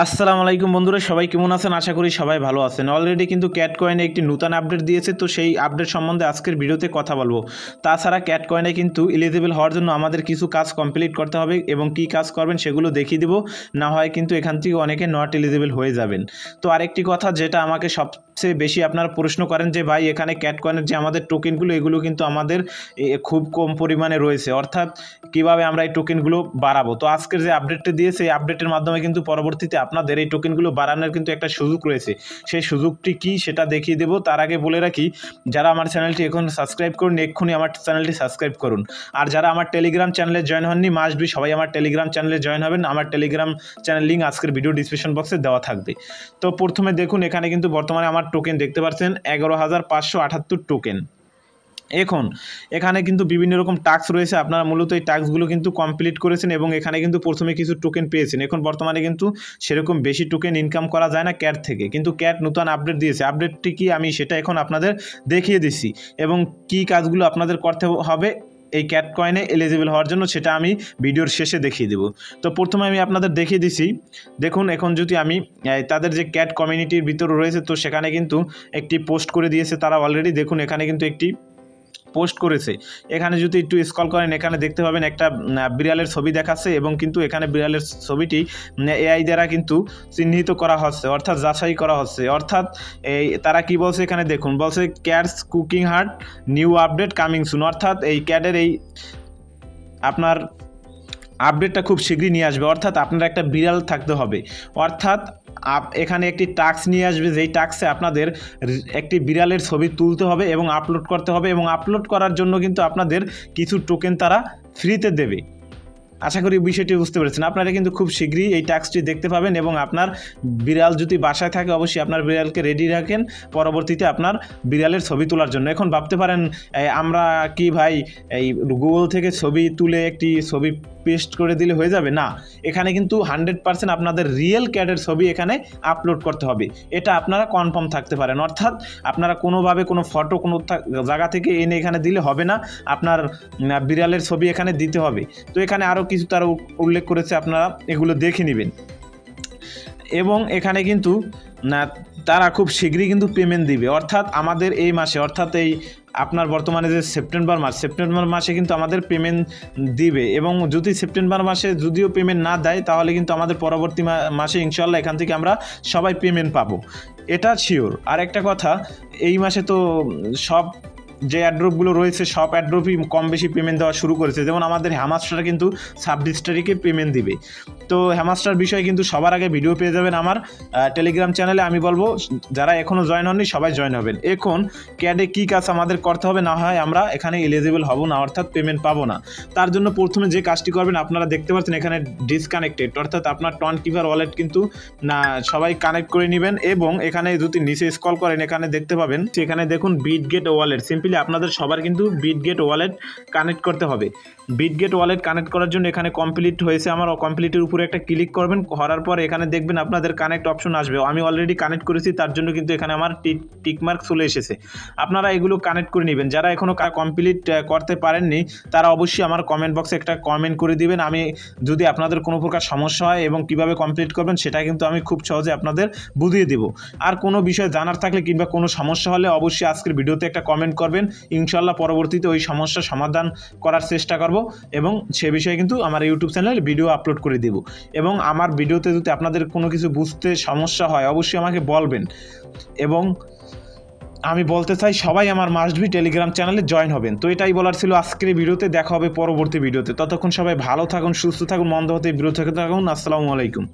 আসসালামু আলাইকুম বন্ধুরা, সবাই কেমন আছেন? আশা করি সবাই ভালো আছেন। অলরেডি কিন্তু ক্যাট কয়েনে একটি নতুন আপডেট দিয়েছে, তো সেই আপডেট সম্বন্ধে আজকের ভিডিওতে কথা বলবো। তাছাড়া ক্যাট কয়েনে কিন্তু এলিজিবল হওয়ার জন্য আমাদের কিছু কাজ কমপ্লিট করতে হবে এবং কি কাজ করবেন সেগুলো দেখিয়ে দিব, না হয় কিন্তু এখান থেকে অনেকে নট এলিজিবল হয়ে যাবেন। তো আরেকটি কথা যেটা আমাকে সবচেয়ে বেশি আপনারা প্রশ্ন করেন যে ভাই এখানে ক্যাট কয়েনের যে আমাদের টোকেনগুলো এগুলো কিন্তু আমাদের খুব কম পরিমাণে রয়েছে, অর্থাৎ কিভাবে আমরা এই টোকেনগুলো বাড়াবো। তো আজকের যে আপডেটটা দিয়েছে এই আপডেটের মাধ্যমে কিন্তু পরবর্তীতে আপনাদের এই টোকেনগুলো বাড়ানোর কিন্তু একটা সুযোগ রয়েছে। সেই সুযোগটি কি সেটা দেখিয়ে দেবো। তার আগে বলে রাখি, যারা আমার চ্যানেলটি এখন সাবস্ক্রাইব করুন, এক্ষুনি আমার চ্যানেলটি সাবস্ক্রাইব করুন। আর যারা আমার টেলিগ্রাম চ্যানেলে জয়েন হননি, মাস্ট বি সবাই আমার টেলিগ্রাম চ্যানেলে জয়েন হবেন। আমার টেলিগ্রাম চ্যানেল লিঙ্ক আজকের ভিডিও ডিসক্রিপশন বক্সে দেওয়া থাকবে। তো প্রথমে দেখুন, এখানে কিন্তু বর্তমানে আমার টোকেন দেখতে পাচ্ছেন 11,578 টোকেন। এখানে কিন্তু বিভিন্ন রকম টাস্ক রয়েছে, আপনারা মূলত এই টাস্কগুলো কিন্তু কমপ্লিট করেছেন এবং এখানে কিন্তু প্রথমে কিছু টোকেন পেয়েছেন। এখন বর্তমানে কিন্তু সেরকম বেশি টোকেন ইনকাম করা যায় না ক্যাট থেকে, কিন্তু ক্যাট নতুন আপডেট দিয়েছে। আপডেটটি কি আমি সেটা এখন আপনাদের দেখিয়ে দিচ্ছি এবং কি কাজগুলো আপনাদের করতে হবে এই ক্যাট কয়েনে এলিজিবল হওয়ার জন্য সেটা আমি ভিডিওর শেষে দেখিয়ে দেবো। তো প্রথমে আমি আপনাদের দেখিয়ে দিচ্ছি। দেখুন, এখন যদি আমি তাদের যে ক্যাট কমিউনিটির ভিতরে রয়েছে, তো সেখানে কিন্তু একটি পোস্ট করে দিয়েছে তারা অলরেডি। দেখুন, এখানে কিন্তু একটি পোস্ট করেছে। এখানে যদি একটু স্ক্রল করেন, এখানে দেখতে পাবেন একটা বিড়ালের ছবি দেখাচ্ছে এবং কিন্তু এখানে বিড়ালের ছবিটি এআই দ্বারা কিন্তু চিহ্নিত করা হচ্ছে, অর্থাৎ যাচাই করা হচ্ছে। অর্থাৎ এই তারা কি বলছে, এখানে দেখুন বলছে cats cooking heart new update coming soon, অর্থাৎ এই ক্যাটের এই আপনার আপডেটটা খুব শীঘ্রই নিয়ে আসবে। অর্থাৎ আপনার একটা বিড়াল থাকতে হবে, অর্থাৎ এখানে একটি টাস্ক নিয়ে আসবে, যেই টাস্কে আপনাদের একটি বিড়ালের ছবি তুলতে হবে এবং আপলোড করতে হবে, এবং আপলোড করার জন্য কিন্তু আপনাদের কিছু টোকেন তারা ফ্রিতে দেবে। আশা করি বিষয়টি বুঝতে পেরেছেন। আপনারা কিন্তু খুব শীঘ্রই এই টাস্কটি দেখতে পাবেন এবং আপনার বিড়াল যদি বাসায় থাকে অবশ্যই আপনার বিড়ালকে রেডি রাখেন পরবর্তীতে আপনার বিড়ালের ছবি তোলার জন্য। এখন ভাবতে পারেন আমরা কি ভাই এই গুগল থেকে ছবি তুলে একটি ছবি পেস্ট করে দিলে হয়ে যাবে? না, এখানে কিন্তু 100% আপনাদের রিয়েল ক্যাটের ছবি এখানে আপলোড করতে হবে, এটা আপনারা কনফার্ম থাকতে পারেন। অর্থাৎ আপনারা কোনোভাবে কোনো ফটো কোনো জায়গা থেকে এনে এখানে দিলে হবে না, আপনার বিড়ালের ছবি এখানে দিতে হবে। তো এখানে আরও কিছু তারা উল্লেখ করেছে, আপনারা এগুলো দেখে নেবেন। এবং এখানে কিন্তু তারা খুব শীঘ্রই কিন্তু পেমেন্ট দিবে, অর্থাৎ আমাদের এই মাসে, অর্থাৎ এই আপনার বর্তমানে যে সেপ্টেম্বর মাসে কিন্তু আমাদের পেমেন্ট দিবে। এবং যদি সেপ্টেম্বর মাসে যদিও পেমেন্ট না দেয় তাহলে কিন্তু আমাদের পরবর্তী মাসে ইনশাল্লাহ এখান থেকে আমরা সবাই পেমেন্ট পাবো, এটা শিওর। আর একটা কথা, এই মাসে তো সব যে অ্যাড্রপগুলো রয়েছে সব অ্যাড্রপই কম বেশি পেমেন্ট দেওয়া শুরু করেছে। যেমন আমাদের হ্যামাস্টার কিন্তু 26 তারিখে পেমেন্ট দিবে। তো হ্যামাস্টার বিষয়ে কিন্তু সবার আগে ভিডিও পেয়ে যাবেন আমার টেলিগ্রাম চ্যানেলে। আমি বলবো যারা এখনও জয়েন হননি সবাই জয়েন হবেন। এখন ক্যাডে কী কাজ আমাদের করতে হবে, না হয় আমরা এখানে এলিজিবল হব না, অর্থাৎ পেমেন্ট পাবো না। তার জন্য প্রথমে যে কাজটি করবেন, আপনারা দেখতে পাচ্ছেন এখানে ডিসকানেক্টেড, অর্থাৎ আপনার টনকিপার ওয়ালেট কিন্তু না সবাই কানেক্ট করে নেবেন। এবং এখানে যদি নিচে স্ক্রল করেন এখানে দেখতে পাবেন, এখানে দেখুন বিটগেট ওয়ালেট, সিম্পলি আপনাদের সবার কিন্তু বিটগেট ওয়ালেট কানেক্ট করতে হবে। বিটগেট ওয়ালেট কানেক্ট করার জন্য এখানে কমপ্লিট হয়েছে আমার, কমপ্লিটের উপরে একটা ক্লিক করবেন, করার পর এখানে দেখবেন আপনাদের কানেক্ট অপশন আসবে। আমি অলরেডি কানেক্ট করেছি, তার জন্য কিন্তু এখানে আমার টিকমার্ক চলে এসেছে। আপনারা এগুলো কানেক্ট করে নেবেন। যারা এখনও কমপ্লিট করতে পারেননি তারা অবশ্যই আমার কমেন্ট বক্সে একটা কমেন্ট করে দিবেন। আমি যদি আপনাদের কোনো প্রকার সমস্যা হয় এবং কিভাবে কমপ্লিট করবেন সেটা কিন্তু আমি খুব সহজে আপনাদের বুঝিয়ে দেব। আর কোনো বিষয় জানার থাকলে কিংবা কোনো সমস্যা হলে অবশ্যই আজকের ভিডিওতে একটা কমেন্ট করবেন, ইনশাল্লাহ পরবর্তীতে ওই সমস্যার সমাধান করার চেষ্টা করব এবং সে বিষয়ে কিন্তু আমার ইউটিউব চ্যানেলে ভিডিও আপলোড করে দেব। এবং আমার ভিডিওতে যদি আপনাদের কোনো কিছু বুঝতে সমস্যা হয় অবশ্যই আমাকে বলবেন। এবং আমি বলতে চাই সবাই আমার মাস্ট বি টেলিগ্রাম চ্যানেলে জয়েন হবেন। তো এটাই বলার ছিল আজকের ভিডিওতে। দেখা হবে পরবর্তী ভিডিওতে। ততক্ষণ সবাই ভালো থাকুন, সুস্থ থাকুন, মন্দ হতে বিরত থাকুন। আসসালামু আলাইকুম।